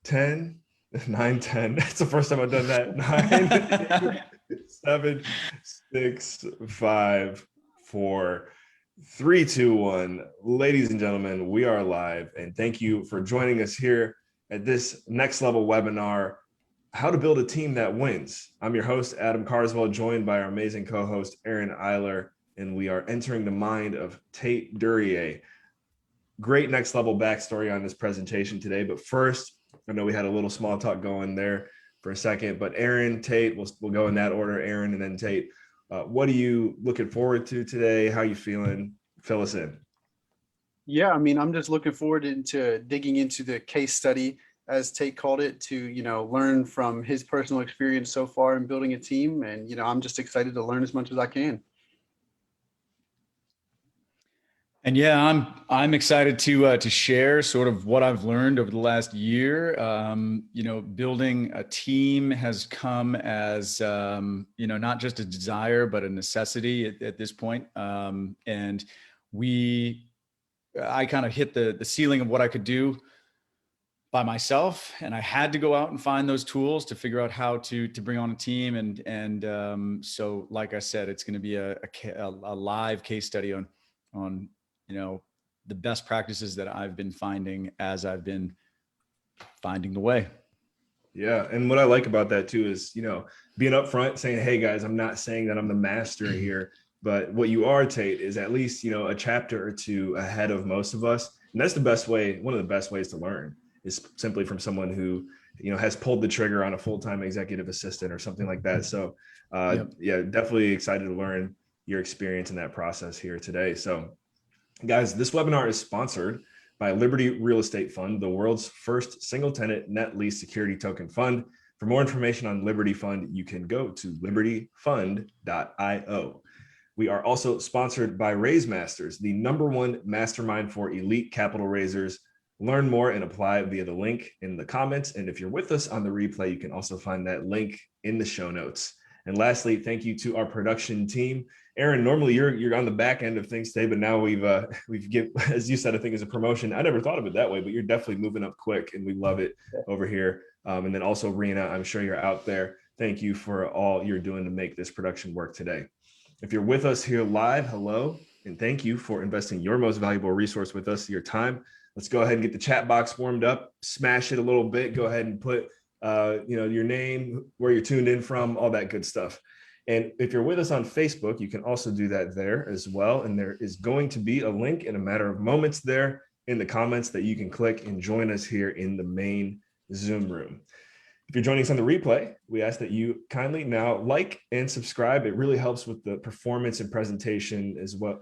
10, 9, 10. It's the first time I've done that. 9, 8, 7, 6, 5, 4, 3, 2, 1. Ladies and gentlemen, we are live, and thank you for joining us here at this next level webinar, How to Build a Team That Wins. I'm your host, Adam Carswell, joined by our amazing co-host, Aaron Iler, and we are entering the mind of Tait Duryea. Great next level backstory on this presentation today, but first, I know we had a little small talk going there for a second, but Aaron, Tait, we'll go in that order, Aaron and then Tait. What are you looking forward to today? How are you feeling? Fill us in. Yeah, I mean, I'm just looking forward to digging into the case study, as Tait called it, to, learn from his personal experience so far in building a team. And, I'm just excited to learn as much as I can. And yeah, I'm excited to share sort of what I've learned over the last year. Building a team has come as not just a desire but a necessity at this point. And I kind of hit the ceiling of what I could do by myself, and I had to go out and find those tools to figure out how to bring on a team. And so, like I said, it's going to be a live case study on the best practices that I've been finding as I've been finding the way. Yeah. And what I like about that too is, being upfront saying, hey guys, I'm not saying that I'm the master here, but what you are, Tait, is at least, a chapter or two ahead of most of us. And that's the best way. One of the best ways to learn is simply from someone who, has pulled the trigger on a full-time executive assistant or something like that. So yeah, definitely excited to learn your experience in that process here today. So guys, this webinar is sponsored by Liberty Real Estate Fund, the world's first single-tenant net lease security token fund. For more information on Liberty Fund, you can go to libertyfund.io. We are also sponsored by Raise Masters, the #1 mastermind for elite capital raisers. Learn more and apply via the link in the comments. And if you're with us on the replay, you can also find that link in the show notes. And lastly, thank you to our production team. Aaron, normally you're on the back end of things today, but now we've as you said, I think is a promotion. I never thought of it that way, but you're definitely moving up quick, and we love it over here. And then also Rena, I'm sure you're out there. Thank you for all you're doing to make this production work today. If you're with us here live, hello, and thank you for investing your most valuable resource with us, your time. Let's go ahead and get the chat box warmed up, smash it a little bit. Go ahead and put your name, where you're tuned in from, all that good stuff. And if you're with us on Facebook, you can also do that there as well. And there is going to be a link in a matter of moments there in the comments that you can click and join us here in the main Zoom room. If you're joining us on the replay, we ask that you kindly now like and subscribe. It really helps with the performance and presentation as well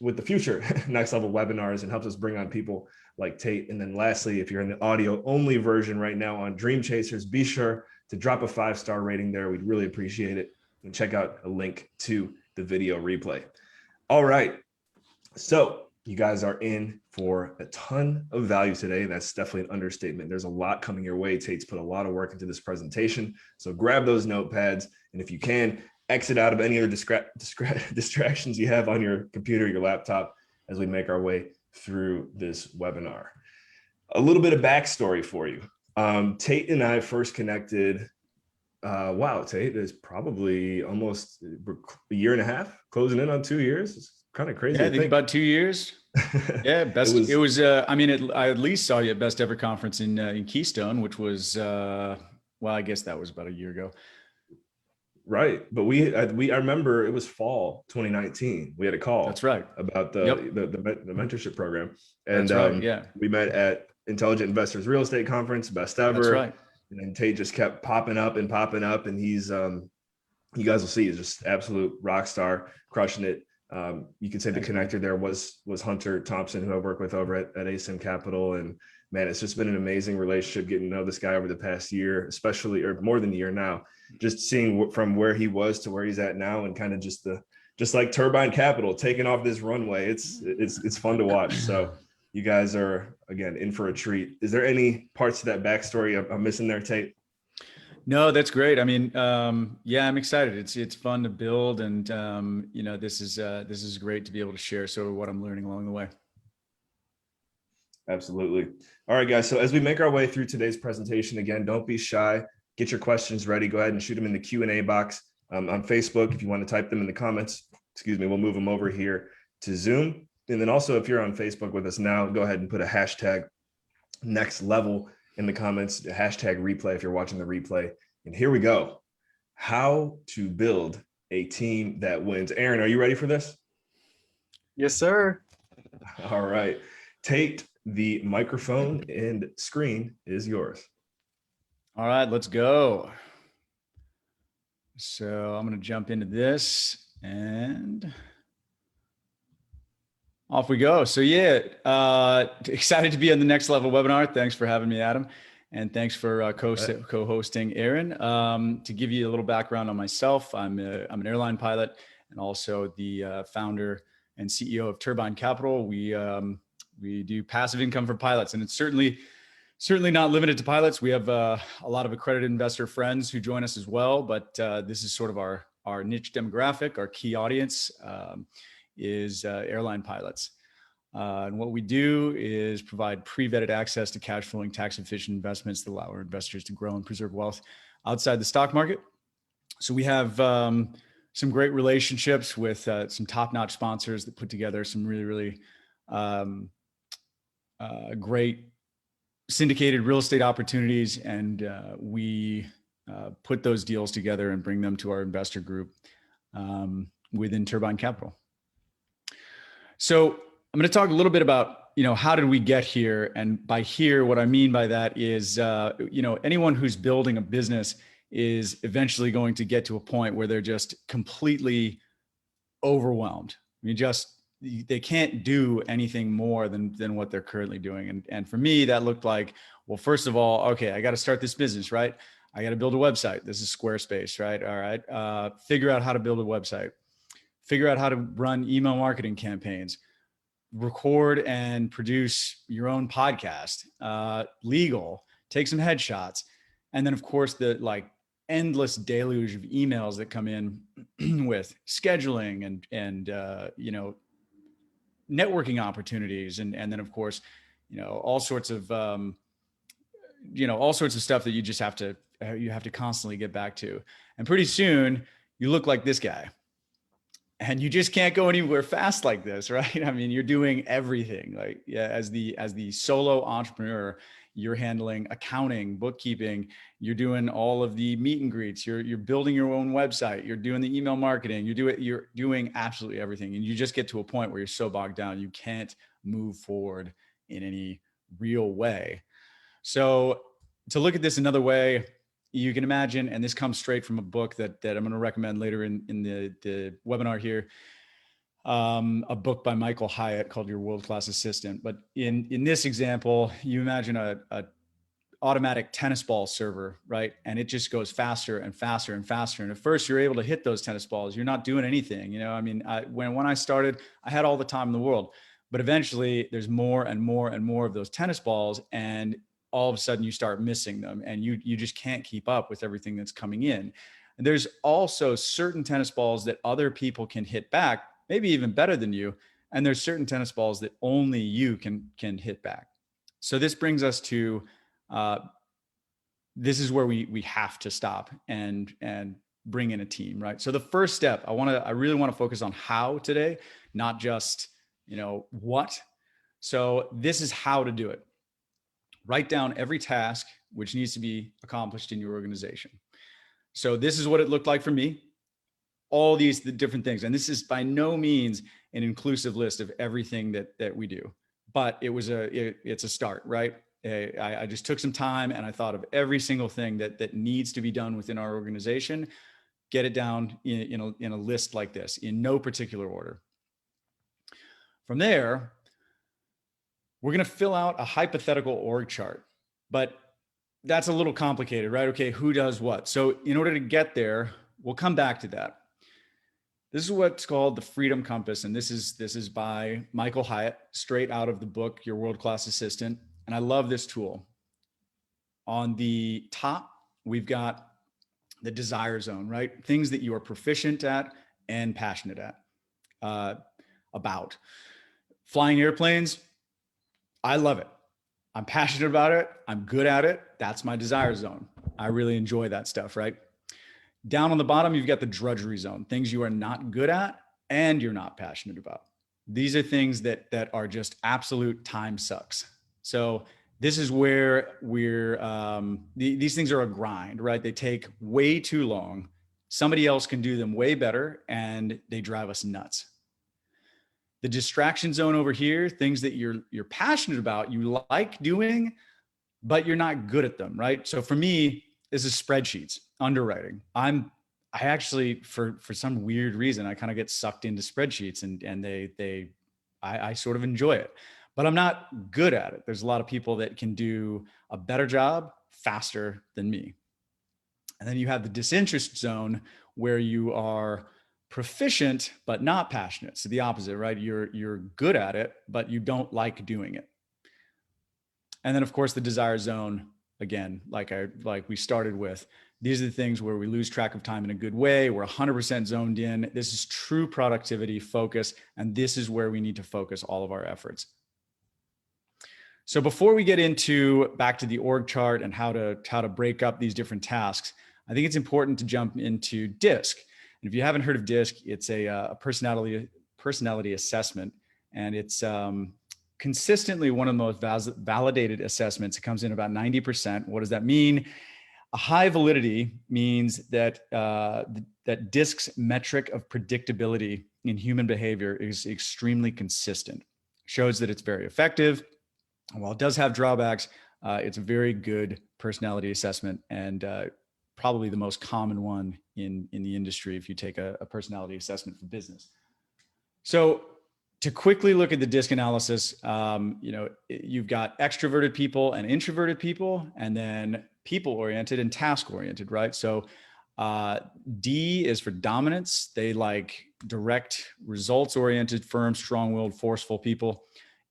with the future next level webinars, and helps us bring on people like Tait. And then lastly, if you're in the audio only version right now on Dream Chasers, be sure to drop a 5-star rating there. We'd really appreciate it. And check out a link to the video replay. All right. So you guys are in for a ton of value today. That's definitely an understatement. There's a lot coming your way. Tait's put a lot of work into this presentation. So grab those notepads. And if you can, exit out of any other distractions you have on your computer, your laptop, as we make our way through this webinar. A little bit of backstory for you. Tait and I first connected. Wow, Tait, is probably almost a year and a half, closing in on 2 years. It's kind of crazy. Yeah, I think about 2 years. Yeah, best. It was. I at least saw you at Best Ever Conference in Keystone, which was I guess that was about a year ago. Right, but I remember it was fall 2019. We had a call. That's right. About the mentorship program, and that's right, yeah, we met at Intelligent Investors Real Estate Conference, Best Ever. That's right. And then Tait just kept popping up, and he's you guys will see, he's just absolute rock star, crushing it. You could say the connector there was Hunter Thompson, who I work with over at ASIM Capital, and man, it's just been an amazing relationship getting to know this guy over the past year, especially, or more than a year now, just seeing from where he was to where he's at now, and kind of just like Turbine Capital taking off this runway. It's fun to watch. So you guys are, again, in for a treat. Is there any parts of that backstory I'm missing there, Tait? No, that's great. I mean, yeah, I'm excited. It's fun to build, and this is great to be able to share sort of what I'm learning along the way. Absolutely. All right, guys. So as we make our way through today's presentation, again, don't be shy. Get your questions ready. Go ahead and shoot them in the Q&A box on Facebook. If you want to type them in the comments, we'll move them over here to Zoom. And then also, if you're on Facebook with us now, go ahead and put a hashtag next level in the comments, hashtag replay if you're watching the replay. And here we go. How to build a team that wins. Aaron, are you ready for this? Yes, sir. All right. Tait, the microphone and screen is yours. All right, let's go. So I'm going to jump into this and off we go. So yeah, excited to be on the Next Level webinar. Thanks for having me, Adam. And thanks for co-hosting Aaron. To give you a little background on myself, I'm an airline pilot and also the founder and CEO of Turbine Capital. We do passive income for pilots, and it's certainly not limited to pilots. We have a lot of accredited investor friends who join us as well, but this is sort of our niche demographic. Our key audience is airline pilots. And what we do is provide pre-vetted access to cash flowing, tax efficient investments that allow our investors to grow and preserve wealth outside the stock market. So we have some great relationships with some top-notch sponsors that put together some really great syndicated real estate opportunities. And we put those deals together and bring them to our investor group within Turbine Capital. So I'm going to talk a little bit about, how did we get here? And by here, what I mean by that is, anyone who's building a business is eventually going to get to a point where they're just completely overwhelmed. They can't do anything more than what they're currently doing. And for me, that looked like, well, first of all, okay, I got to start this business, right? I got to build a website. This is Squarespace, right? All right. Figure out how to build a website, figure out how to run email marketing campaigns, record and produce your own podcast, legal, take some headshots. And then of course the endless deluge of emails that come in with scheduling and networking opportunities. And then of course, all sorts of stuff that you just have to constantly get back to. And pretty soon you look like this guy. And you just can't go anywhere fast like this, right? I mean, you're doing everything. As the solo entrepreneur, you're handling accounting, bookkeeping, you're doing all of the meet and greets, you're building your own website, you're doing the email marketing, you're doing absolutely everything. And you just get to a point where you're so bogged down, you can't move forward in any real way. So to look at this another way, you can imagine, and this comes straight from a book that I'm going to recommend later in the webinar here, a book by Michael Hyatt called Your World-Class Assistant. But in this example, you imagine a automatic tennis ball server, right? And it just goes faster and faster and faster. And at first you're able to hit those tennis balls. You're not doing anything. When I started, I had all the time in the world, but eventually there's more and more and more of those tennis balls, and all of a sudden you start missing them, and you just can't keep up with everything that's coming in. And there's also certain tennis balls that other people can hit back, maybe even better than you. And there's certain tennis balls that only you can hit back. So this brings us to, this is where we have to stop and bring in a team, right? So the first step, I really want to focus on how today, not just, what. So this is how to do it. Write down every task which needs to be accomplished in your organization. So this is what it looked like for me. All the different things. And this is by no means an inclusive list of everything that we do, but it's a start, right? I just took some time and I thought of every single thing that needs to be done within our organization, get it down in a list like this in no particular order. From there, we're going to fill out a hypothetical org chart, but that's a little complicated, right? Okay, who does what? So in order to get there, we'll come back to that. This is what's called the Freedom Compass. And this is by Michael Hyatt, straight out of the book, Your World-Class Assistant. And I love this tool. On the top, we've got the desire zone, right? Things that you are proficient at and passionate at, about. Flying airplanes, I love it. I'm passionate about it. I'm good at it. That's my desire zone. I really enjoy that stuff, right? Down on the bottom, you've got the drudgery zone, things you are not good at and you're not passionate about. These are things that are just absolute time sucks. So this is where these things are a grind, right? They take way too long. Somebody else can do them way better and they drive us nuts. The distraction zone over here, things that you're passionate about, you like doing, but you're not good at them, right? So for me, this is spreadsheets, underwriting. I actually, for some weird reason, I kind of get sucked into spreadsheets and I sort of enjoy it, but I'm not good at it. There's a lot of people that can do a better job faster than me. And then you have the disinterest zone where you are proficient, but not passionate. So the opposite, right? You're good at it, but you don't like doing it. And then of course the desire zone, again, like we started with, these are the things where we lose track of time in a good way. We're 100% zoned in. This is true productivity focus. And this is where we need to focus all of our efforts. So before we get back to the org chart and how to break up these different tasks, I think it's important to jump into DISC. And if you haven't heard of DISC, it's a personality assessment, and it's consistently one of the most validated assessments. It comes in about 90%. What does that mean? A high validity means that that DISC's metric of predictability in human behavior is extremely consistent. Shows that it's very effective. While it does have drawbacks, it's a very good personality assessment, and probably the most common one in the industry if you take a personality assessment for business. So to quickly look at the DISC analysis, you've got extroverted people and introverted people, and then people-oriented and task-oriented, right? So D is for dominance. They like direct, results-oriented, firm, strong-willed, forceful people.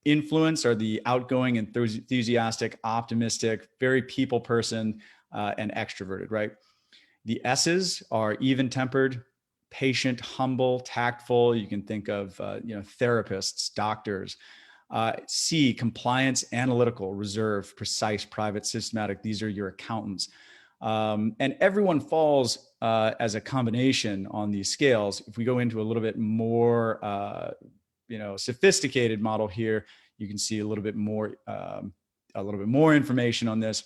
Influence are the outgoing, enthusiastic, optimistic, very people person, and extroverted, right? The S's are even-tempered, patient, humble, tactful. You can think of therapists, doctors. C, compliance, analytical, reserved, precise, private, systematic. These are your accountants. And everyone falls as a combination on these scales. If we go into a little bit more sophisticated model here, you can see a little bit more information on this.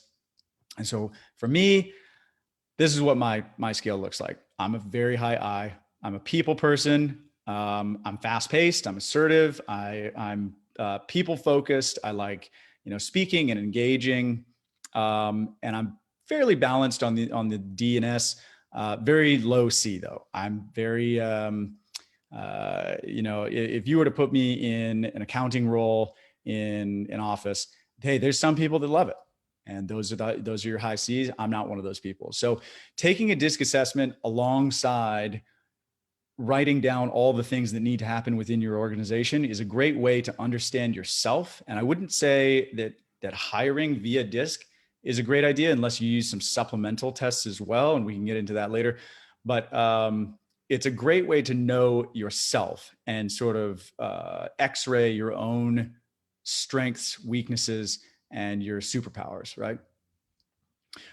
And so for me, this is what my scale looks like. I'm a very high I. I'm a people person. I'm fast paced. I'm assertive. I'm people focused. I like, speaking and engaging. And I'm fairly balanced on the D and S, very low C though. I'm very, if you were to put me in an accounting role in an office, hey, there's some people that love it. And those are your high C's. I'm not one of those people. So taking a DISC assessment alongside writing down all the things that need to happen within your organization is a great way to understand yourself. And I wouldn't say that hiring via DISC is a great idea unless you use some supplemental tests as well. And we can get into that later. But it's a great way to know yourself and sort of X-ray your own strengths, weaknesses, and your superpowers, right?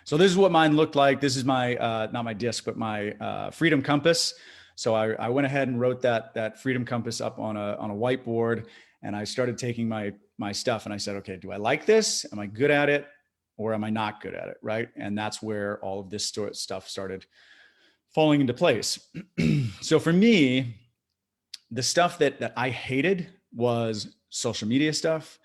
So this is what mine looked like. This is my, not my DISC, but my Freedom Compass. So I went ahead and wrote that Freedom Compass up on a whiteboard, and I started taking my stuff and I said, okay, do I like this? Am I good at it? Or am I not good at it, right? And that's where all of this stuff started falling into place. So for me, the stuff that I hated was social media stuff,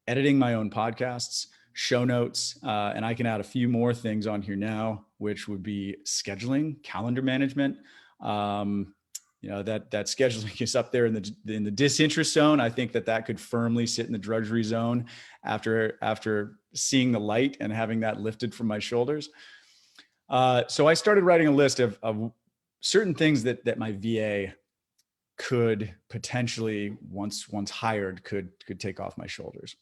editing my own podcasts, show notes, and I can add a few more things on here now, which would be scheduling, calendar management. That scheduling is up there in the disinterest zone. I think that could firmly sit in the drudgery zone after seeing the light and having that lifted from my shoulders. So I started writing a list of certain things that my VA could potentially, once hired, could take off my shoulders.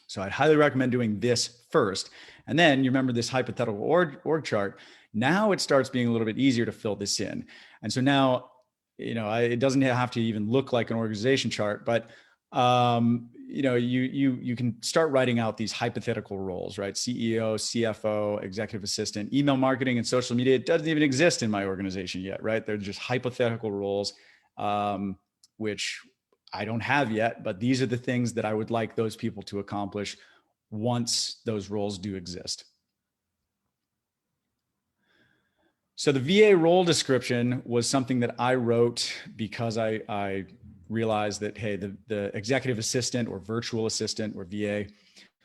So I'd highly recommend doing this first. And then you remember this hypothetical org chart. Now it starts being a little bit easier to fill this in. And so now, it doesn't have to even look like an organization chart, but you can start writing out these hypothetical roles, right? CEO, CFO, executive assistant, email marketing, and social media. It doesn't even exist in my organization yet, right? They're just hypothetical roles, which I don't have yet, but these are the things that I would like those people to accomplish once those roles do exist. So the VA role description was something that I wrote because I realized that, hey, the executive assistant or virtual assistant or VA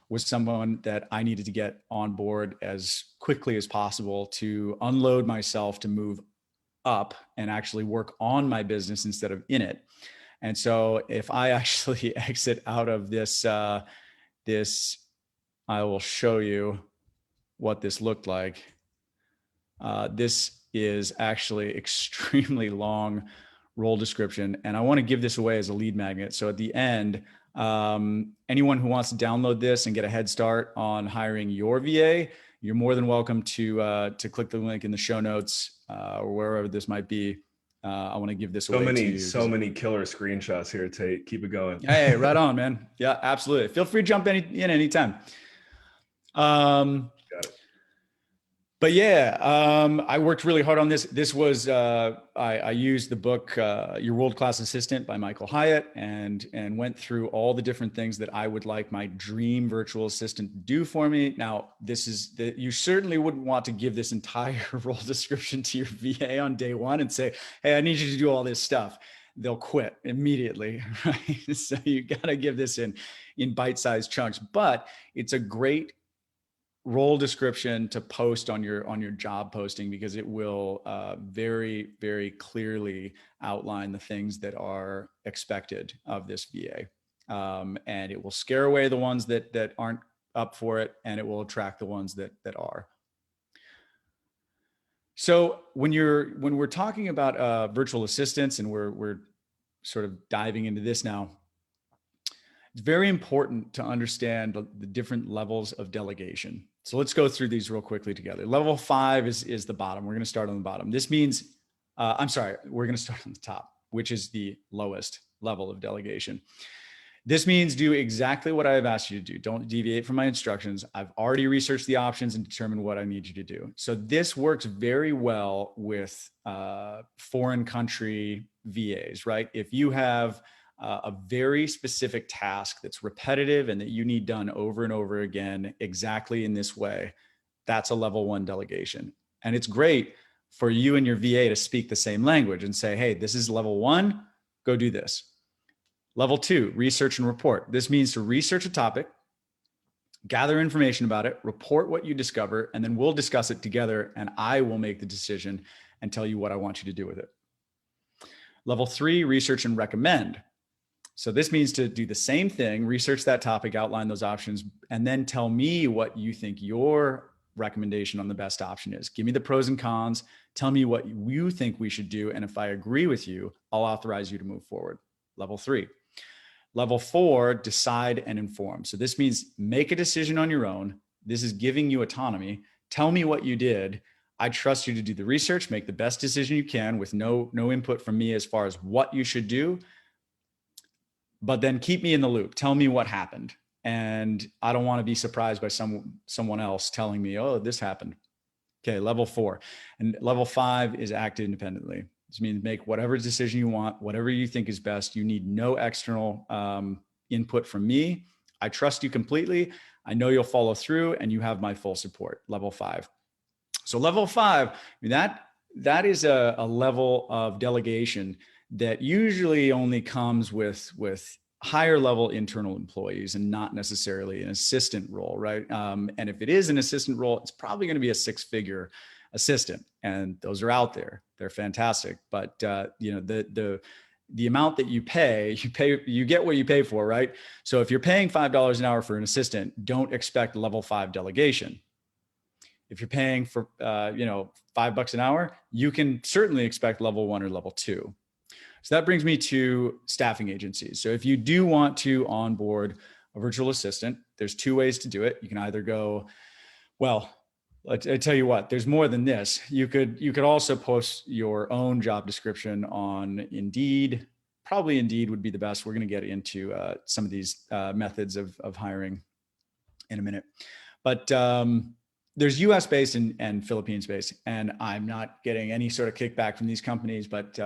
was someone that I needed to get on board as quickly as possible to unload myself to move up and actually work on my business instead of in it. And so if I actually exit out of this, I will show you what this looked like. This is actually extremely long role description, and I want to give this away as a lead magnet. So at the end, anyone who wants to download this and get a head start on hiring your VA, you're more than welcome to click the link in the show notes or wherever this might be. I want to give this away to you. So many killer screenshots here, Tait. Keep it going. Hey, right on, man. Yeah, absolutely. Feel free to jump in anytime. Got it. But yeah, I worked really hard on this. This was, I used the book, Your World-Class Assistant by Michael Hyatt, and went through all the different things that I would like my dream virtual assistant to do for me. Now, you certainly wouldn't want to give this entire role description to your VA on day one and say, hey, I need you to do all this stuff. They'll quit immediately, right? So you got to give this in bite-sized chunks, but it's a great role description to post on your job posting, because it will very, very clearly outline the things that are expected of this VA. And it will scare away the ones that aren't up for it, and it will attract the ones that are. So when we're talking about virtual assistants, and we're sort of diving into this now, it's very important to understand the different levels of delegation. So let's go through these real quickly together. Level 5 is the bottom. We're going to start on the bottom. This means, we're going to start on the top, which is the lowest level of delegation. This means do exactly what I have asked you to do. Don't deviate from my instructions. I've already researched the options and determined what I need you to do. So this works very well with foreign country VAs, right? If you have a very specific task that's repetitive and that you need done over and over again, exactly in this way, that's a level 1 delegation. And it's great for you and your VA to speak the same language and say, hey, this is level 1, go do this. Level 2, research and report. This means to research a topic, gather information about it, report what you discover, and then we'll discuss it together, and I will make the decision and tell you what I want you to do with it. Level 3, research and recommend. So this means to do the same thing, research that topic, outline those options, and then tell me what you think your recommendation on the best option is. Give me the pros and cons, tell me what you think we should do, and if I agree with you, I'll authorize you to move forward. Level 3. Level 4, decide and inform. So this means make a decision on your own. This is giving you autonomy. Tell me what you did. I trust you to do the research, make the best decision you can with no input from me as far as what you should do. But then keep me in the loop. Tell me what happened. And I don't want to be surprised by someone else telling me, oh, this happened. Okay, level 4. And level 5 is act independently. This means make whatever decision you want, whatever you think is best. You need no external input from me. I trust you completely. I know you'll follow through, and you have my full support. Level 5. So level 5, that is a level of delegation that usually only comes with higher level internal employees and not necessarily an assistant role, right? And if it is an assistant role, it's probably going to be a 6-figure assistant, and those are out there. They're fantastic, but the amount that you get what you pay for, right? So if you're paying $5 an hour for an assistant, don't expect level 5 delegation. If you're paying for $5 an hour, you can certainly expect level 1 or level 2. So that brings me to staffing agencies. So if you do want to onboard a virtual assistant, there's 2 ways to do it. You can either go, well, I tell you what, there's more than this. You could also post your own job description on Indeed, probably Indeed would be the best. We're going to get into some of these methods of hiring in a minute. But there's US based and Philippines based, and I'm not getting any sort of kickback from these companies, but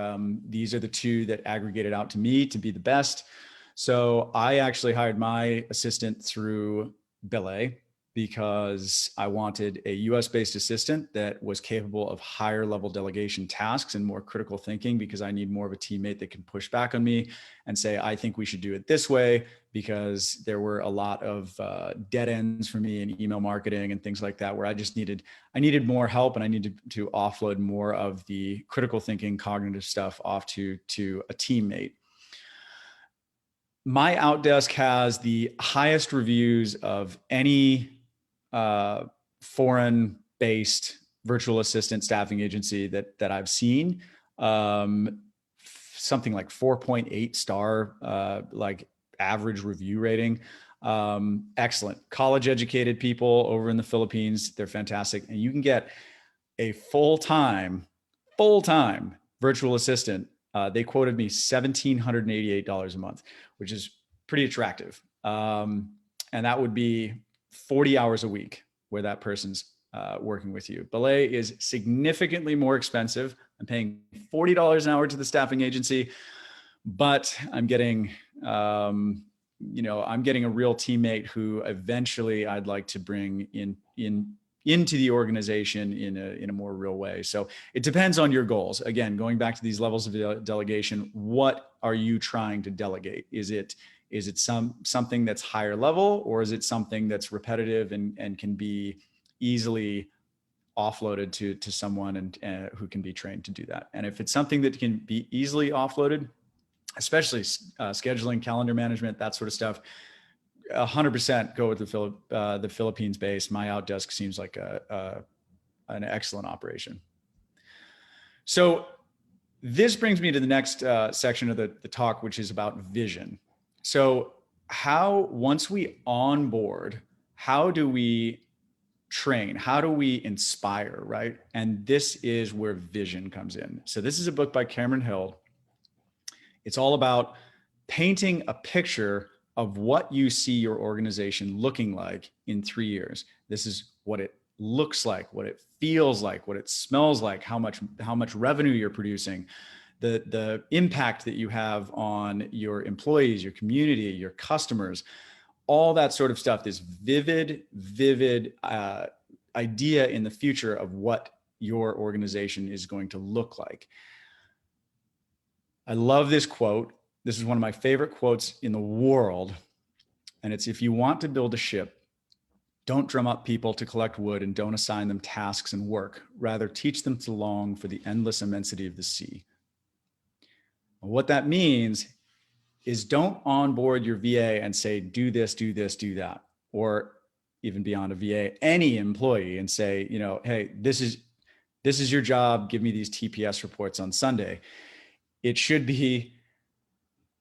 these are the two that aggregated out to me to be the best. So I actually hired my assistant through Belay because I wanted a US based assistant that was capable of higher level delegation tasks and more critical thinking, because I need more of a teammate that can push back on me and say, I think we should do it this way, because there were a lot of dead ends for me in email marketing and things like that, where I needed more help, and I needed to offload more of the critical thinking, cognitive stuff off to a teammate. My Outdesk has the highest reviews of any foreign-based virtual assistant staffing agency that I've seen. Something like 4.8 star, like average review rating. Excellent. College educated people over in the Philippines. They're fantastic. And you can get a full-time virtual assistant. They quoted me $1,788 a month, which is pretty attractive. And that would be 40 hours a week where that person's working with you. Belay is significantly more expensive. I'm paying $40 an hour to the staffing agency, but I'm getting, I'm getting a real teammate who eventually I'd like to bring into the organization in a more real way. So it depends on your goals. Again, going back to these levels of delegation, what are you trying to delegate? Is it something that's higher level, or is it something that's repetitive and can be easily offloaded to someone and who can be trained to do that? And if it's something that can be easily offloaded, especially scheduling, calendar management, that sort of stuff, 100% go with the Philippines base. My Outdesk seems like an excellent operation. So this brings me to the next section of the talk, which is about vision. So once we onboard, how do we train? How do we inspire, right? And this is where vision comes in. So this is a book by Cameron Hill. It's all about painting a picture of what you see your organization looking like in 3 years. This is what it looks like, what it feels like, what it smells like, how much revenue you're producing, the impact that you have on your employees, your community, your customers, all that sort of stuff, this vivid idea in the future of what your organization is going to look like. I love this quote. This is one of my favorite quotes in the world. And it's, if you want to build a ship, don't drum up people to collect wood and don't assign them tasks and work. Rather, teach them to long for the endless immensity of the sea. What that means is don't onboard your VA and say, do this, do this, do that. Or even beyond a VA, any employee, and say, hey, this is your job. Give me these TPS reports on Sunday. It should be,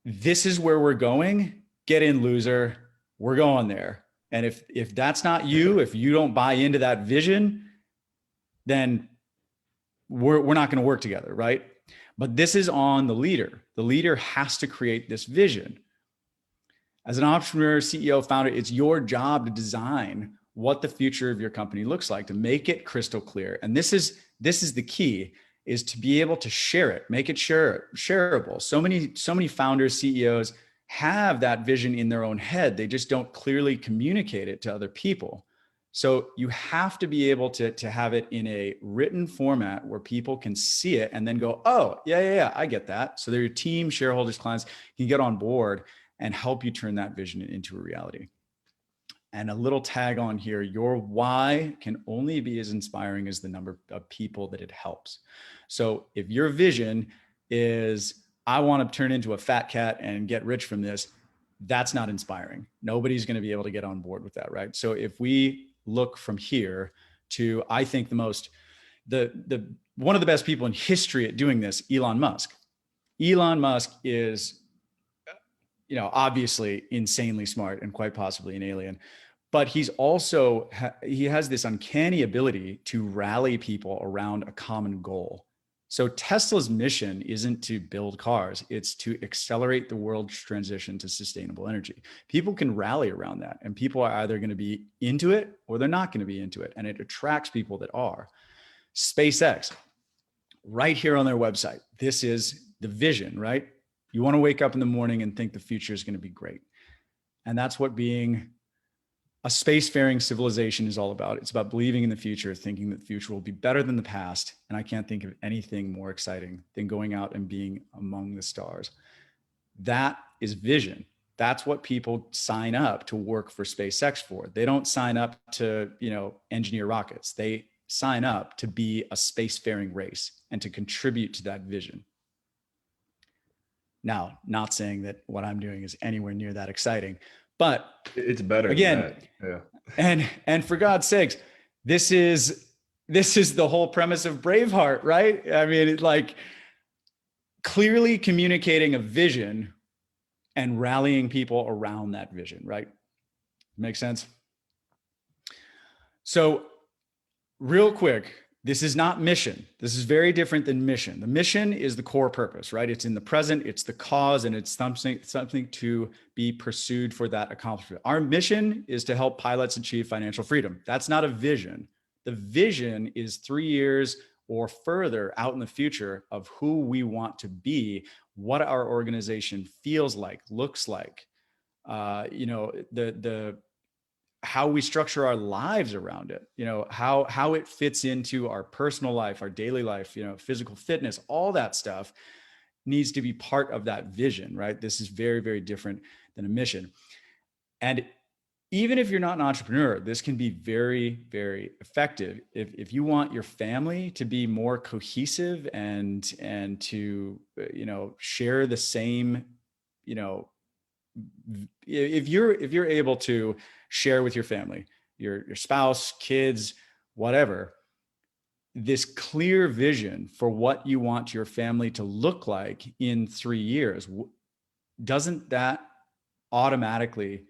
this is where we're going. Get in, loser. We're going there. And if that's not you, if you don't buy into that vision, then we're not going to work together, right? But this is on the leader. The leader has to create this vision. As an entrepreneur, CEO, founder, it's your job to design what the future of your company looks like, to make it crystal clear. And this is the key, is to be able to share it, make it shareable. So many founders, CEOs have that vision in their own head. They just don't clearly communicate it to other people. So you have to be able to have it in a written format where people can see it and then go, oh, yeah, I get that. So your team, shareholders, clients can get on board and help you turn that vision into a reality. And a little tag on here, your why can only be as inspiring as the number of people that it helps. So if your vision is, I want to turn into a fat cat and get rich from this, that's not inspiring. Nobody's going to be able to get on board with that, right? So if we look from here to, I think one of the best people in history at doing this, Elon Musk. Elon Musk is, obviously insanely smart and quite possibly an alien, but he's also, he has this uncanny ability to rally people around a common goal. So Tesla's mission isn't to build cars, it's to accelerate the world's transition to sustainable energy. People can rally around that, and people are either going to be into it or they're not going to be into it. And it attracts people that are. SpaceX, right here on their website, this is the vision, right? You want to wake up in the morning and think the future is going to be great. And that's what being a spacefaring civilization is all about. It's about believing in the future, thinking that the future will be better than the past. And I can't think of anything more exciting than going out and being among the stars. That is vision. That's what people sign up to work for SpaceX for. They don't sign up to, engineer rockets. They sign up to be a spacefaring race and to contribute to that vision. Now, not saying that what I'm doing is anywhere near that exciting, but it's better again, than that. Yeah. And for God's sakes, this is the whole premise of Braveheart, right? I mean, it's like clearly communicating a vision and rallying people around that vision, right? Make sense? So real quick, this is not mission. This is very different than mission. The mission is the core purpose, right? It's in the present, it's the cause, and it's something to be pursued for that accomplishment. Our mission is to help pilots achieve financial freedom. That's not a vision. The vision is 3 years or further out in the future of who we want to be, what our organization feels like, looks like, how we structure our lives around it, how it fits into our personal life, our daily life, physical fitness, all that stuff needs to be part of that vision, right? This is very, very different than a mission. And even if you're not an entrepreneur, this can be very, very effective. If you want your family to be more cohesive and to, share the same, if you're able to share with your family, your spouse, kids, whatever, this clear vision for what you want your family to look like in 3 years, doesn't that automatically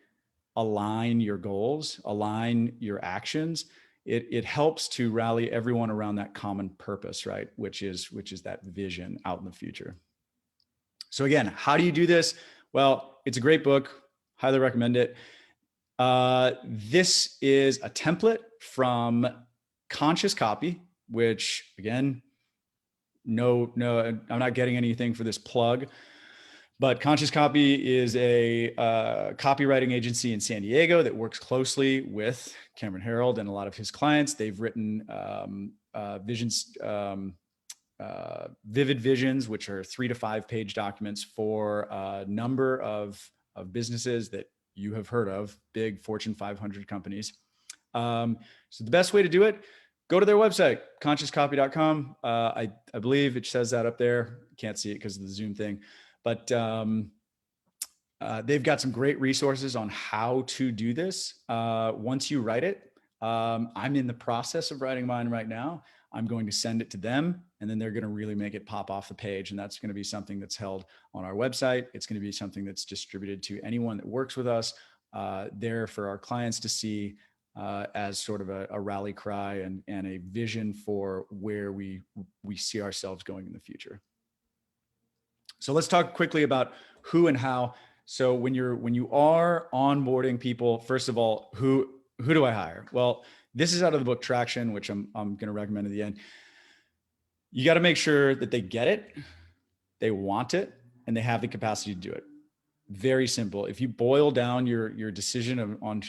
align your goals, align your actions? It helps to rally everyone around that common purpose, right? Which is that vision out in the future. So again, how do you do this? Well, it's a great book. Highly recommend it. This is a template from Conscious Copy, which again, no, I'm not getting anything for this plug, but Conscious Copy is a copywriting agency in San Diego that works closely with Cameron Herold and a lot of his clients. They've written vivid visions, which are 3 to 5 page documents for a number of businesses that you have heard of, big Fortune 500 companies. So the best way to do it, go to their website, consciouscopy.com. I believe it says that up there. Can't see it because of the Zoom thing, but they've got some great resources on how to do this. Once you write it, I'm in the process of writing mine right now. I'm going to send it to them, and then they're going to really make it pop off the page. And that's going to be something that's held on our website. It's going to be something that's distributed to anyone that works with us, there for our clients to see as sort of a rally cry and a vision for where we see ourselves going in the future. So let's talk quickly about who and how. So when you are onboarding people, first of all, who do I hire? Well, this is out of the book Traction, which I'm going to recommend at the end. You got to make sure that they get it, they want it, and they have the capacity to do it. Very simple. If you boil down your decision on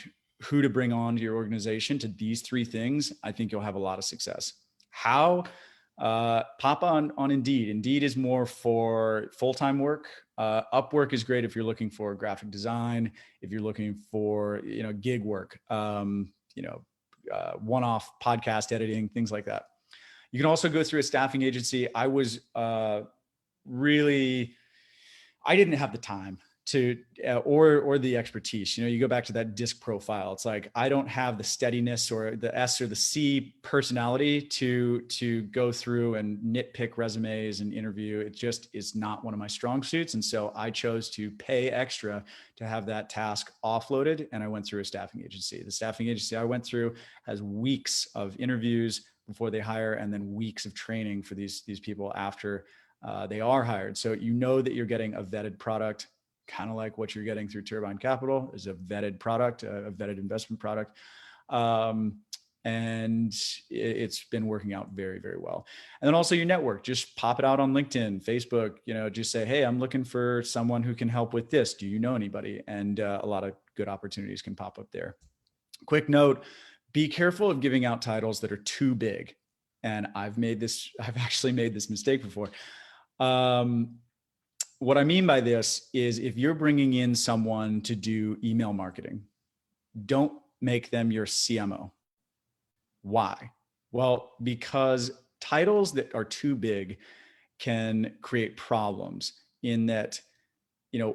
who to bring on to your organization to these 3 things, I think you'll have a lot of success. How? Pop on Indeed. Indeed is more for full-time work. Upwork is great if you're looking for graphic design, if you're looking for gig work, one-off podcast editing, things like that. You can also go through a staffing agency. I didn't have the time to, or the expertise. You go back to that disc profile. It's like, I don't have the steadiness or the S or the C personality to go through and nitpick resumes and interview. It just is not one of my strong suits. And so I chose to pay extra to have that task offloaded. And I went through a staffing agency. The staffing agency I went through has weeks of interviews, before they hire, and then weeks of training for these people after they are hired. So you know that you're getting a vetted product, kind of like what you're getting through Turbine Capital is a vetted product, a vetted investment product. And it's been working out very, very well. And then also your network, just pop it out on LinkedIn, Facebook, just say, hey, I'm looking for someone who can help with this. Do you know anybody? And a lot of good opportunities can pop up there. Quick note, be careful of giving out titles that are too big. And I've actually made this mistake before. What I mean by this is if you're bringing in someone to do email marketing, don't make them your CMO. Why? Well, because titles that are too big can create problems in that,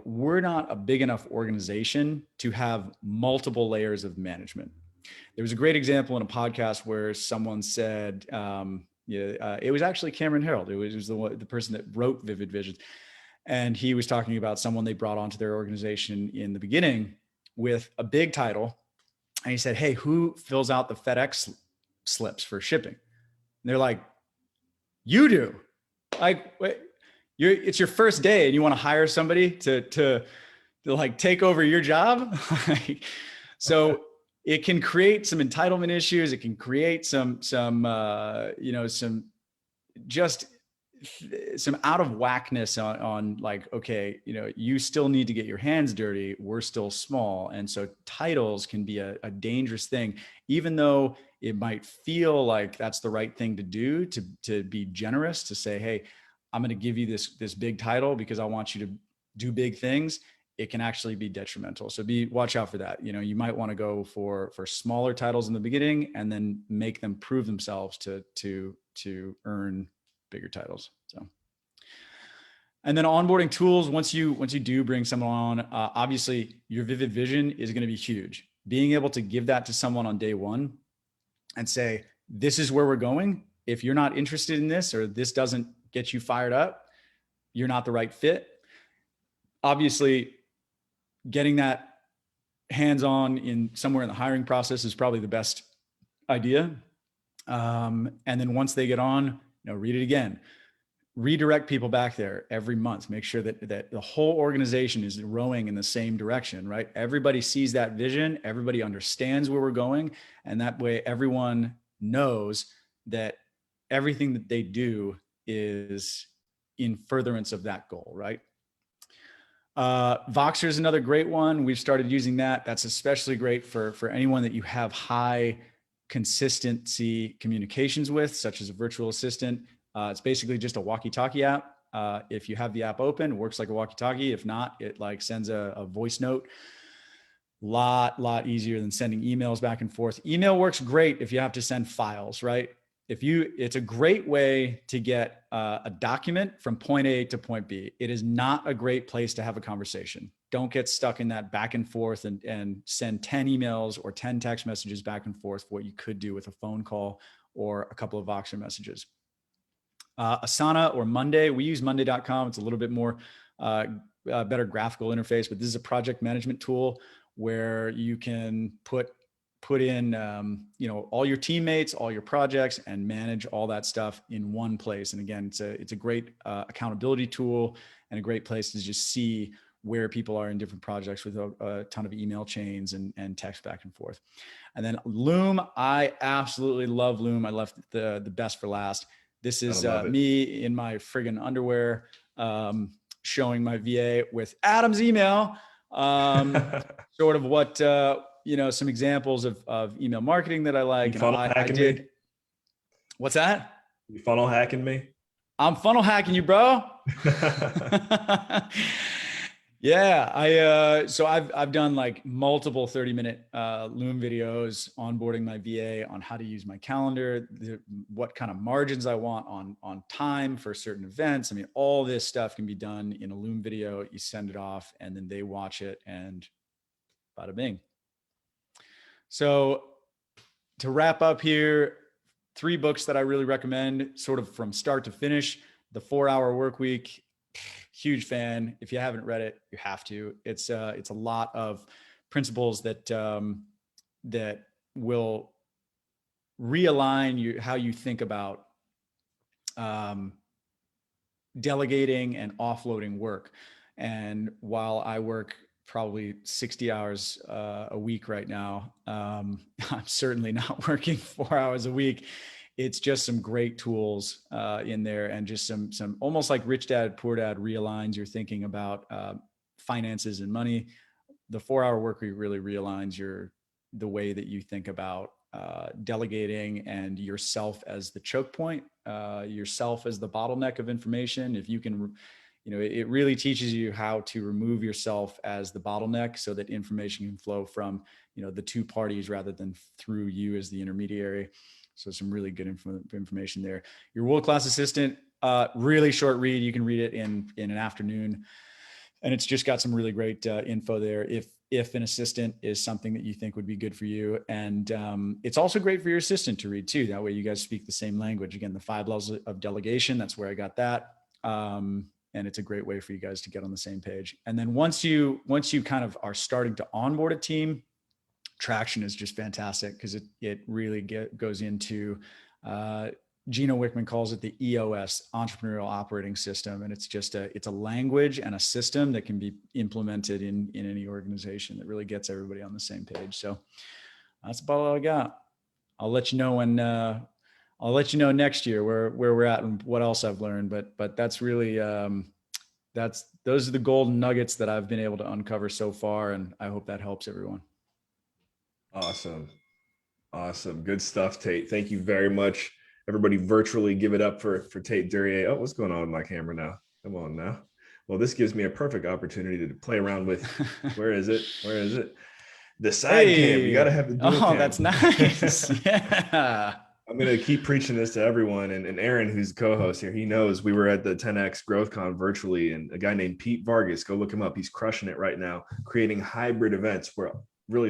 we're not a big enough organization to have multiple layers of management. There was a great example in a podcast where someone said, it was actually Cameron Herold. It was the person that wrote Vivid Visions. And he was talking about someone they brought onto their organization in the beginning with a big title. And he said, hey, who fills out the FedEx slips for shipping? And they're like, you do. Like, it's your first day and you want to hire somebody to like take over your job. So it can create some entitlement issues. It can create some out of whackness on like, okay, you still need to get your hands dirty. We're still small. And so titles can be a dangerous thing, even though it might feel like that's the right thing to do, to be generous, to say, hey, I'm going to give you this big title because I want you to do big things. It can actually be detrimental. So watch out for that. You might want to go for smaller titles in the beginning and then make them prove themselves to earn bigger titles. So, and then onboarding tools. Once you do bring someone on, obviously your vivid vision is going to be huge. Being able to give that to someone on day one and say, this is where we're going. If you're not interested in this, or this doesn't get you fired up, you're not the right fit. Obviously, getting that hands-on somewhere in the hiring process is probably the best idea. And then once they get on, read it again, redirect people back there every month, make sure that the whole organization is rowing in the same direction, right? Everybody sees that vision, everybody understands where we're going. And that way everyone knows that everything that they do is in furtherance of that goal, right? Voxer is another great one. We've started using that. That's especially great for anyone that you have high consistency communications with, such as a virtual assistant. It's basically just a walkie-talkie app. If you have the app open, it works like a walkie-talkie. If not, it like sends a voice note. Lot easier than sending emails back and forth. Email works great if you have to send files, right? It's a great way to get a document from point A to point B. It is not a great place to have a conversation. Don't get stuck in that back and forth and send 10 emails or 10 text messages back and forth, what you could do with a phone call or a couple of Voxer messages. Asana or Monday, we use monday.com. It's a little bit more better graphical interface, but this is a project management tool where you can put in, all your teammates, all your projects, and manage all that stuff in one place. And again, it's a great accountability tool and a great place to just see where people are in different projects with a ton of email chains and text back and forth. And then Loom, I absolutely love Loom. I left the best for last. This is me in my friggin' underwear, showing my VA with Adam's email, sort of what, some examples of email marketing that I like. You funnel hacking me? What's that? You funnel hacking me? I'm funnel hacking you, bro. Yeah, so I've done like multiple 30-minute Loom videos onboarding my VA on how to use my calendar, what kind of margins I want on time for certain events. I mean, all this stuff can be done in a Loom video. You send it off and then they watch it and bada bing. So to wrap up here, 3 books that I really recommend sort of from start to finish. The 4-Hour Workweek. Huge fan. If you haven't read it, you have to. It's a lot of principles that will realign how you think about delegating and offloading work. And while I work probably 60 hours a week right now, I'm certainly not working 4 hours a week. It's just some great tools in there, and just some almost like Rich Dad Poor Dad realigns your thinking about finances and money. The 4-hour work week really realigns the way that you think about delegating and yourself as the choke point, yourself as the bottleneck of information. If you can, it really teaches you how to remove yourself as the bottleneck so that information can flow from, the two parties rather than through you as the intermediary. So some really good information there. Your world-class assistant, really short read. You can read it in an afternoon. And it's just got some really great info there if an assistant is something that you think would be good for you. And it's also great for your assistant to read too. That way you guys speak the same language. Again, the 5 levels of delegation, that's where I got that. And it's a great way for you guys to get on the same page. And then once you kind of are starting to onboard a team, Traction is just fantastic because it really goes into, Gino Wickman calls it the EOS, Entrepreneurial Operating System. And it's a language and a system that can be implemented in any organization that really gets everybody on the same page. So that's about all I got. I'll let you know next year where we're at and what else I've learned. But that's really, those are the golden nuggets that I've been able to uncover so far. And I hope that helps everyone. Awesome. Good stuff, Tait. Thank you very much. Everybody virtually give it up for Tait Duryea. Oh, what's going on with my camera now? Come on now. Well, this gives me a perfect opportunity to play around with, where is it? The side cam. You got to have the dual cam. That's nice. Yeah. I'm going to keep preaching this to everyone. And Aaron, who's the co-host here, he knows we were at the 10X GrowthCon virtually, and a guy named Pete Vargas, go look him up. He's crushing it right now, creating hybrid events where really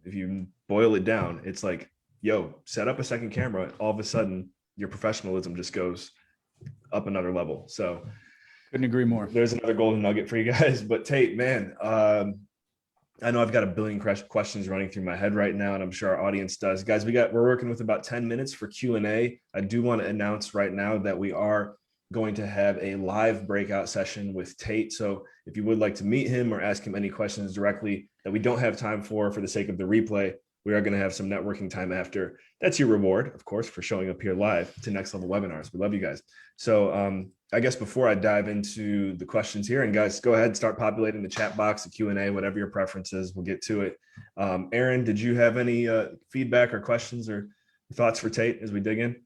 if you boil it down, it's like, yo, set up a second camera. All of a sudden, your professionalism just goes up another level. So couldn't agree more. There's another golden nugget for you guys. But Tait, man, I know I've got a billion questions running through my head right now, and I'm sure our audience does. Guys, we're working with about 10 minutes for Q&A. I do want to announce right now that we are going to have a live breakout session with Tait. So if you would like to meet him or ask him any questions directly that we don't have time for the sake of the replay, we are going to have some networking time after. That's your reward, of course, for showing up here live to Next Level Webinars. We love you guys. So I guess before I dive into the questions here, and guys, go ahead and start populating the chat box, the Q&A, whatever your preference is, we'll get to it. Aaron, did you have any feedback or questions or thoughts for Tait as we dig in?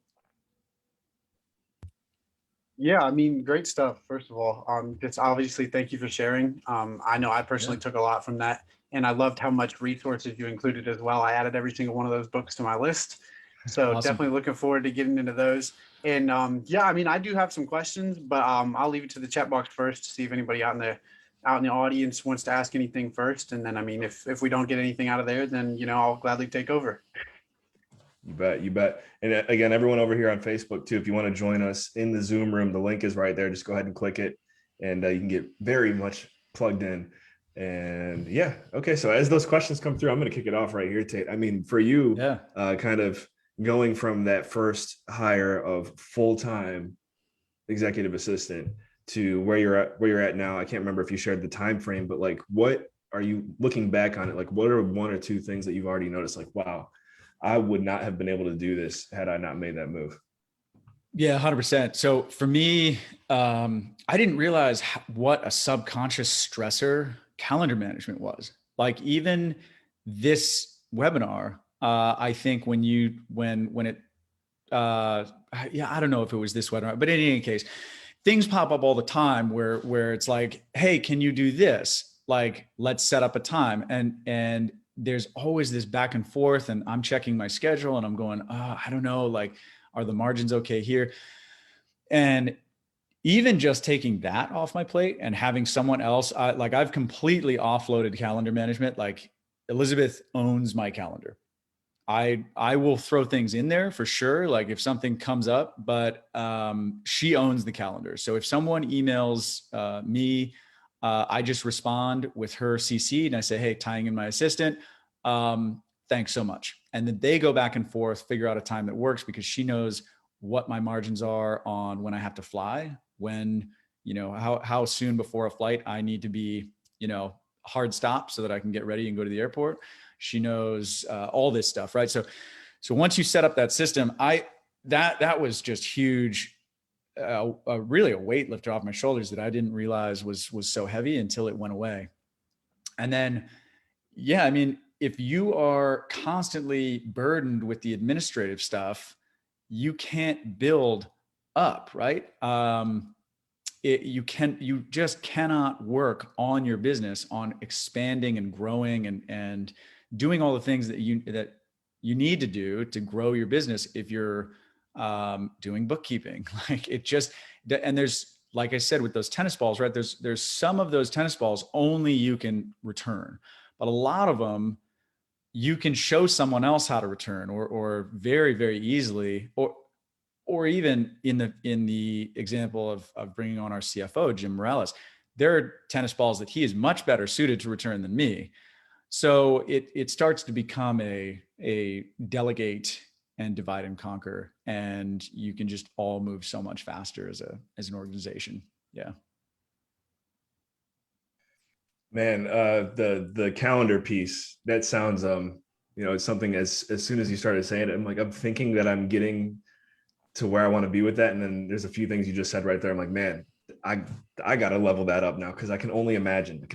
Yeah, I mean, great stuff. First of all, just obviously thank you for sharing. I know I personally took a lot from that, and I loved how much resources you included as well. I added every single one of those books to my list. So Awesome. Definitely looking forward to getting into those. And yeah, I mean, I do have some questions, but I'll leave it to the chat box first to see if anybody out in the audience wants to ask anything first. And then, I mean, if we don't get anything out of there, then, I'll gladly take over. You bet. And again, everyone over here on Facebook too, if you want to join us in the Zoom room, the link is right there. Just go ahead and click it, and you can get very much plugged in. And yeah, okay. So as those questions come through, I'm going to kick it off right here, Tait. I mean, for you, kind of going from that first hire of full-time executive assistant to where you're at now. I can't remember if you shared the time frame, but like, what are you looking back on it? Like, what are 1 or 2 things that you've already noticed? Like, wow, I would not have been able to do this had I not made that move. Yeah, 100%. So for me, I didn't realize what a subconscious stressor calendar management was. Like even this webinar, I think when it, I don't know if it was this webinar, but in any case, things pop up all the time where it's like, hey, can you do this? Like, let's set up a time. And there's always this back and forth, and I'm checking my schedule and I'm going, I don't know, like, are the margins okay here? And even just taking that off my plate and having someone else, like I've completely offloaded calendar management. Like Elizabeth owns my calendar. I will throw things in there for sure. Like if something comes up, but she owns the calendar. So if someone emails me, I just respond with her CC and I say, hey, tying in my assistant. Thanks so much. And then they go back and forth, figure out a time that works, because she knows what my margins are on when I have to fly, when, how soon before a flight I need to be, hard stop so that I can get ready and go to the airport. She knows all this stuff, right? So once you set up that system, that was just huge. Really a weight lifter off my shoulders that I didn't realize was so heavy until it went away. And then, yeah, I mean, if you are constantly burdened with the administrative stuff, you can't build up, right? You just cannot work on your business, on expanding and growing and doing all the things that you need to do to grow your business if you're doing bookkeeping. Like it just, and there's, like I said, with those tennis balls, right? There's some of those tennis balls only you can return, but a lot of them you can show someone else how to return, or very, very easily, or even in the example of bringing on our CFO, Jim Morales, there are tennis balls that he is much better suited to return than me. So it starts to become a delegate and divide and conquer, and you can just all move so much faster as an organization. Yeah. Man, the calendar piece, that sounds it's something as soon as you started saying it, I'm thinking that I'm getting to where I want to be with that. And then there's a few things you just said right there. I'm like, man, I got to level that up now, because I can only imagine.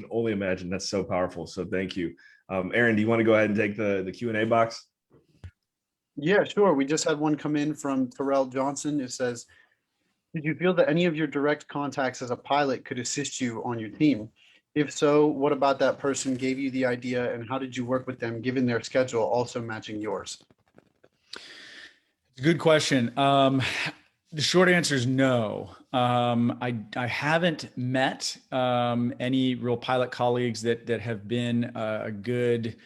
That's so powerful. So thank you. Aaron, do you want to go ahead and take the Q&A box? Yeah, sure. We just had one come in from Terrell Johnson. It says, did you feel that any of your direct contacts as a pilot could assist you on your team? If so, what about that person gave you the idea, and how did you work with them given their schedule also matching yours? Good question. The short answer is no. I haven't met any real pilot colleagues that have been a good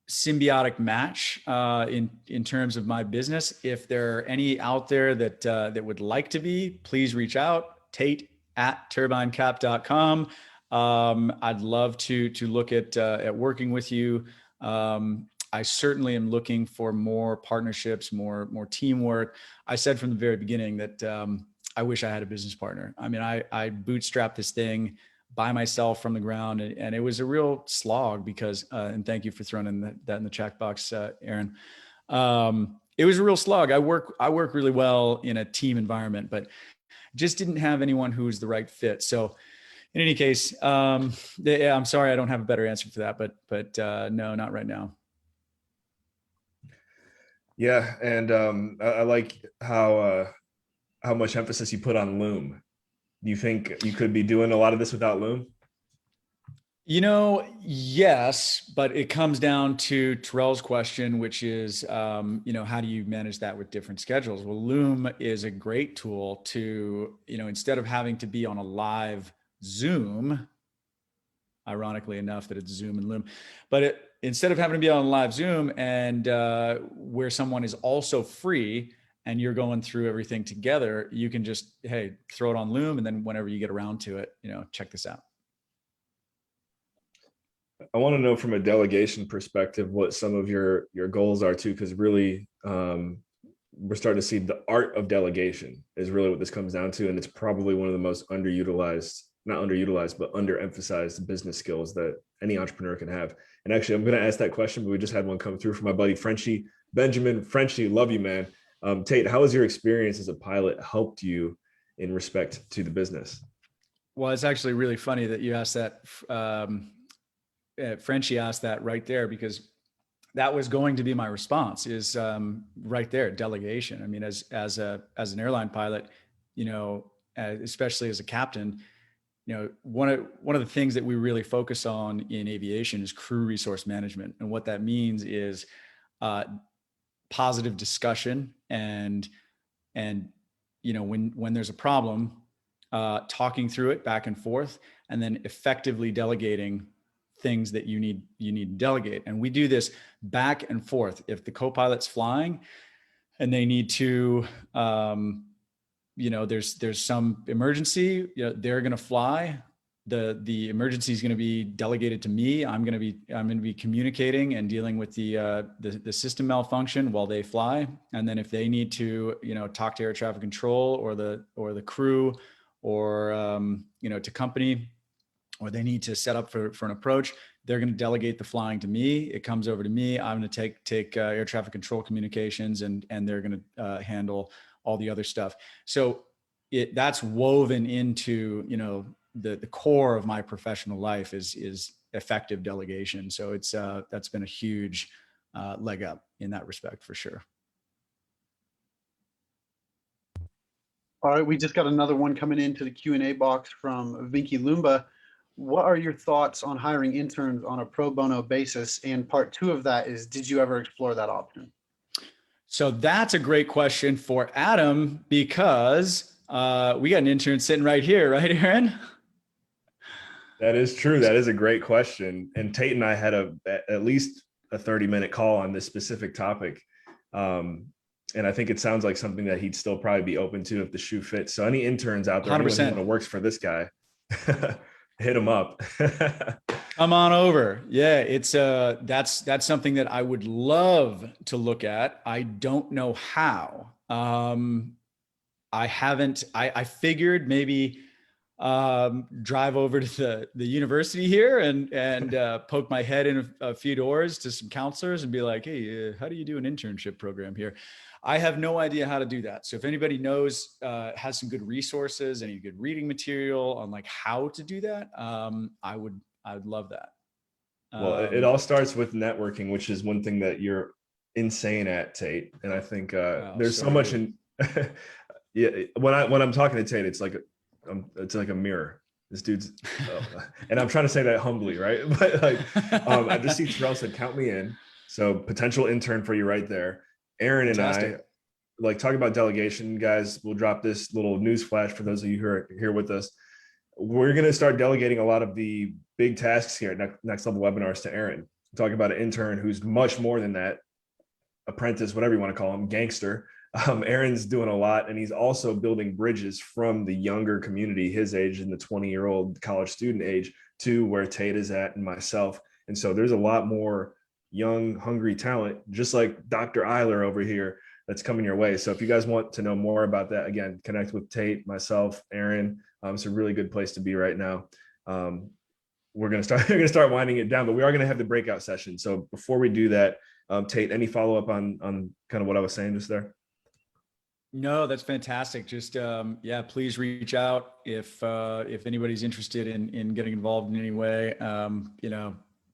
symbiotic match in terms of my business. If there are any out there that would like to be, please reach out. Tait at turbinecap.com. I'd love to look at working with you. I certainly am looking for more partnerships, more teamwork. I said from the very beginning that I wish I had a business partner. I mean, I bootstrapped this thing by myself from the ground, and it was a real slog because, and thank you for throwing in that in the chat box, Aaron. It was a real slog. I work really well in a team environment, but just didn't have anyone who was the right fit. So in any case, yeah, I'm sorry, I don't have a better answer for that, but no, not right now. Yeah, and I like how much emphasis you put on Loom. Do you think you could be doing a lot of this without Loom? Yes, but it comes down to Terrell's question, which is, how do you manage that with different schedules? Well, Loom is a great tool to, instead of having to be on a live Zoom, ironically enough that it's Zoom and Loom, but instead of having to be on a live Zoom and where someone is also free and you're going through everything together, you can just, hey, throw it on Loom. And then whenever you get around to it, check this out. I want to know from a delegation perspective what some of your goals are too, because really we're starting to see the art of delegation is really what this comes down to. And it's probably one of the most not underutilized, but underemphasized business skills that any entrepreneur can have. And actually, I'm going to ask that question, but we just had one come through from my buddy Frenchie Benjamin. Frenchie, love you, man. Tait, how has your experience as a pilot helped you in respect to the business? Well, it's actually really funny that you asked that. Frenchie asked that right there, because that was going to be my response is right there, delegation. I mean, as an airline pilot, especially as a captain, one of the things that we really focus on in aviation is crew resource management. And what that means is positive discussion and when there's a problem, talking through it back and forth, and then effectively delegating things that you need to delegate. And we do this back and forth. If the co-pilot's flying and they need to, there's some emergency, they're going to fly. the emergency is going to be delegated to me. I'm going to be communicating and dealing with the system malfunction while they fly. And then if they need to, talk to air traffic control or the crew or, to company, or they need to set up for an approach, they're going to delegate the flying to me. It comes over to me. I'm going to take air traffic control communications, and they're going to handle all the other stuff. So that's woven into, the core of my professional life is effective delegation. So that's been a huge leg up in that respect for sure. All right, we just got another one coming into the Q&A box from Vinky Lumba. What are your thoughts on hiring interns on a pro bono basis? And part 2 of that is, did you ever explore that option? So that's a great question for Adam, because we got an intern sitting right here, right, Aaron? That is true. That is a great question. And Tait and I had at least a 30-minute call on this specific topic. And I think it sounds like something that he'd still probably be open to if the shoe fits. So any interns out there, 100%. anyone who works for this guy, hit him up. Come on over. Yeah, it's that's something that I would love to look at. I don't know how. I figured maybe drive over to the university here and poke my head in a few doors to some counselors and be like, hey, how do you do an internship program here? I have no idea how to do that. So if anybody knows, has some good resources, any good reading material on like how to do that, I would love that. Well, it all starts with networking, which is one thing that you're insane at, Tait. And I think there's so much in, yeah, when I'm talking to Tait, it's like a mirror. This dude's, and I'm trying to say that humbly, right? But like, I just see Terrell said, count me in. So potential intern for you right there. Aaron and Fantastic. I like talking about delegation, guys. We'll drop this little news flash for those of you who are here with us. We're going to start delegating a lot of the big tasks here at next level webinars to Aaron. Talking about an intern who's much more than that, apprentice, whatever you want to call him, gangster. Aaron's doing a lot, and he's also building bridges from the younger community, his age and the 20-year-old college student age, to where Tait is at and myself. And so there's a lot more young, hungry talent, just like Dr. Iler over here, that's coming your way. So if you guys want to know more about that, again, connect with Tait, myself, Aaron. It's a really good place to be right now. We're going to start winding it down, but we are going to have the breakout session. So before we do that, Tait, any follow up on kind of what I was saying just there? No, that's fantastic. Just yeah, please reach out if anybody's interested in getting involved in any way.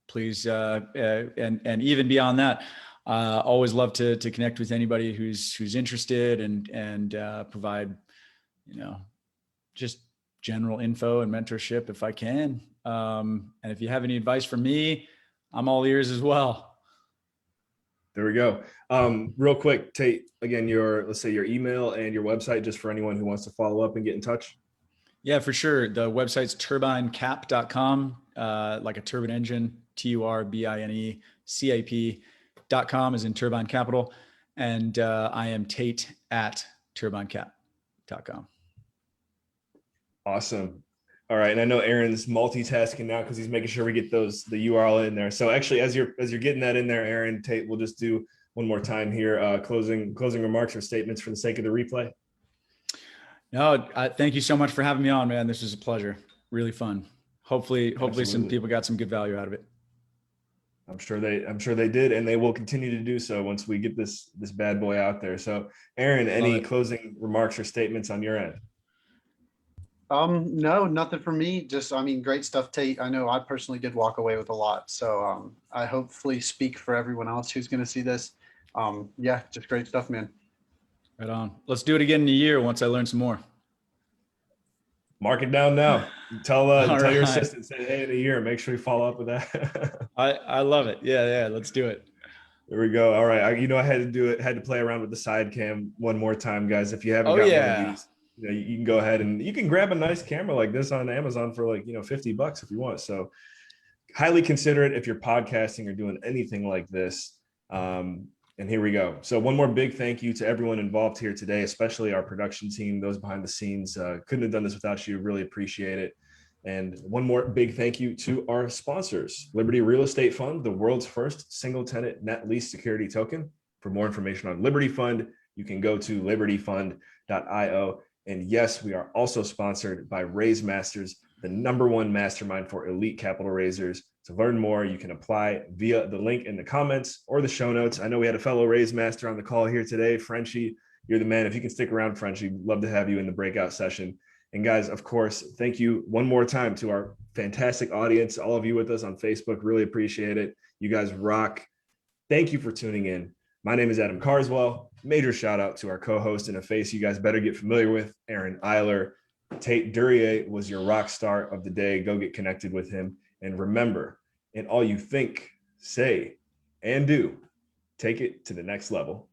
Please and even beyond that, always love to connect with anybody who's interested and provide just general info and mentorship if I can. And if you have any advice for me, I'm all ears as well. There we go. Real quick, Tait, again, let's say your email and your website, just for anyone who wants to follow up and get in touch. Yeah, for sure. The website's turbinecap.com, like a turbine engine, turbinecap.com is in Turbine Capital. And I am Tait at turbinecap.com. Awesome. All right. And I know Aaron's multitasking now because he's making sure we get the URL in there. So actually, as you're getting that in there, Aaron, Tait, we'll just do one more time here. Closing remarks or statements for the sake of the replay. No, thank you so much for having me on, man. This was a pleasure. Really fun. Hopefully Absolutely. Some people got some good value out of it. I'm sure they did, and they will continue to do so once we get this bad boy out there. So Aaron, any closing remarks or statements on your end? No, nothing for me. Just, great stuff, Tait. I know I personally did walk away with a lot. So I hopefully speak for everyone else who's going to see this. Yeah, just great stuff, man. Right on. Let's do it again in a year once I learn some more. Mark it down now. Tell your assistant, say, hey, in a year, make sure you follow up with that. I love it. Yeah. Let's do it. There we go. All right. I had to play around with the side cam one more time, guys. If you haven't got one of these, you can go ahead and you can grab a nice camera like this on Amazon for like, $50 if you want. So highly consider it if you're podcasting or doing anything like this. And here we go. So one more big thank you to everyone involved here today, especially our production team, those behind the scenes. Couldn't have done this without you. Really appreciate it. And one more big thank you to our sponsors, Liberty Real Estate Fund, the world's first single tenant net lease security token. For more information on Liberty Fund, you can go to libertyfund.io. And yes, we are also sponsored by Raise Masters, the #1 mastermind for elite capital raisers. To learn more, you can apply via the link in the comments or the show notes. I know we had a fellow Raise Master on the call here today. Frenchie, you're the man. If you can stick around, Frenchie, love to have you in the breakout session. And guys, of course, thank you one more time to our fantastic audience, all of you with us on Facebook. Really appreciate it. You guys rock. Thank you for tuning in. My name is Adam Carswell. Major shout out to our co-host and a face you guys better get familiar with, Aaron Iler. Tait Duryea was your rock star of the day. Go get connected with him. And remember, in all you think, say, and do, take it to the next level.